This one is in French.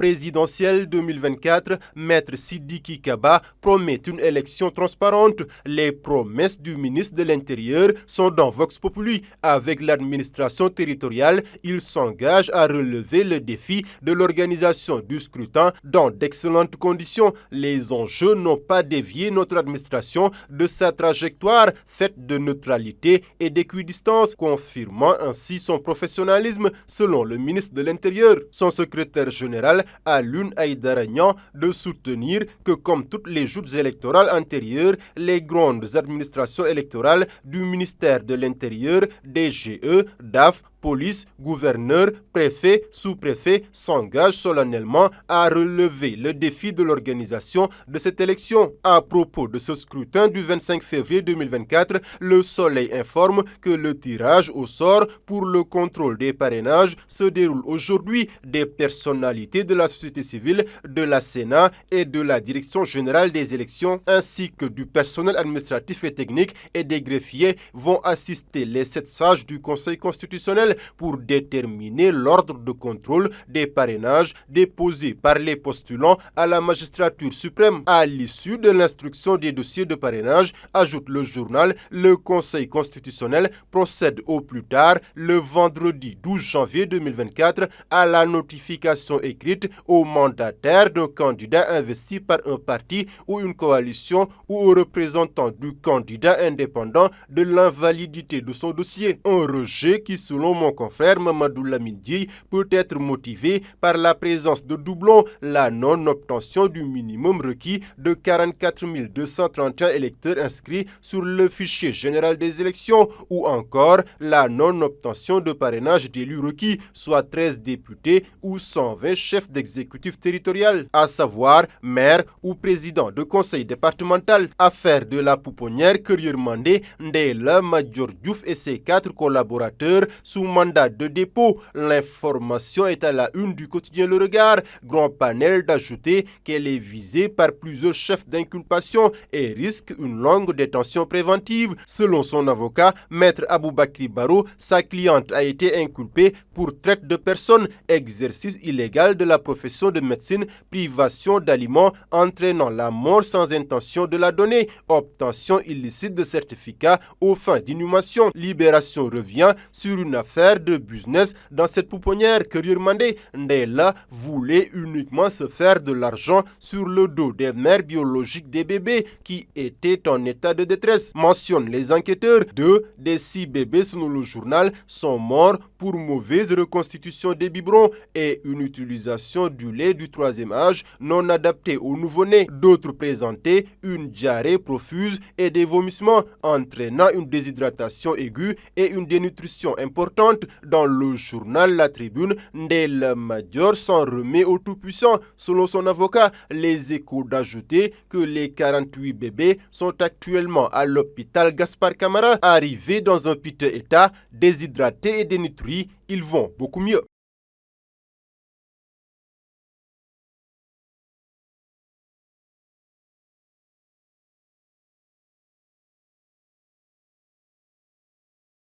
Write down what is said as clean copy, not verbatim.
présidentielle 2024, Maître Sidiki Kaba promet une élection transparente. Les promesses du ministre de l'Intérieur sont dans Vox Populi. Avec l'administration territoriale, il s'engage à relever le défi de l'organisation du scrutin dans d'excellentes conditions. Les enjeux n'ont pas dévié notre administration de sa trajectoire faite de neutralité et d'équidistance, confirmant ainsi son professionnalisme selon le ministre de l'Intérieur. Son secrétaire général Alioune Aïdara Niang de soutenir que comme toutes les joutes électorales antérieures, les grandes administrations électorales du ministère de l'Intérieur, DGE, DAF, police, gouverneur, préfet, sous-préfet s'engagent solennellement à relever le défi de l'organisation de cette élection. À propos de ce scrutin du 25 février 2024, Le Soleil informe que le tirage au sort pour le contrôle des parrainages se déroule aujourd'hui. Des personnalités de la société civile, de la Sénat et de la Direction générale des élections, ainsi que du personnel administratif et technique et des greffiers vont assister les 7 sages du Conseil constitutionnel pour déterminer l'ordre de contrôle des parrainages déposés par les postulants à la magistrature suprême. À l'issue de l'instruction des dossiers de parrainage, ajoute le journal, le Conseil constitutionnel procède au plus tard le vendredi 12 janvier 2024 à la notification écrite aux mandataires d'un candidat investi par un parti ou une coalition ou aux représentants du candidat indépendant de l'invalidité de son dossier. Un rejet qui, selon mon confrère Mamadou Lamine Dieye, peut être motivé par la présence de doublons, la non-obtention du minimum requis de 44 231 électeurs inscrits sur le fichier général des élections ou encore la non-obtention de parrainage d'élus requis, soit 13 députés ou 120 chefs d'exécutif territorial, à savoir maire ou président de conseil départemental. Affaire de la pouponnière Keur-Yërmandé, Ndella Madior Diouf et ses 4 collaborateurs sous mandat de dépôt. L'information est à la une du quotidien Le Regard. Grand panel d'ajouter qu'elle est visée par plusieurs chefs d'inculpation et risque une longue détention préventive. Selon son avocat, Maître Aboubakri Barrow, sa cliente a été inculpée pour traite de personnes, exercice illégal de la profession de médecine, privation d'aliments entraînant la mort sans intention de la donner, obtention illicite de certificats aux fins d'inhumation. Libération revient sur une affaire de business dans cette pouponnière Keur-Yërmandé. Ndella voulait uniquement se faire de l'argent sur le dos des mères biologiques des bébés qui étaient en état de détresse. Mentionnent les enquêteurs. 2 des 6 bébés, selon le journal, sont morts pour mauvaise reconstitution des biberons et une utilisation du lait du 3e âge non adapté au nouveau-né. D'autres présentaient une diarrhée profuse et des vomissements entraînant une déshydratation aiguë et une dénutrition importante. Dans le journal La Tribune, Ndella Madior s'en remet au Tout-Puissant. Selon son avocat, Les Échos d'ajouter que les 48 bébés sont actuellement à l'hôpital Gaspard Camara. Arrivés dans un piteux état, déshydratés et dénutris, ils vont beaucoup mieux.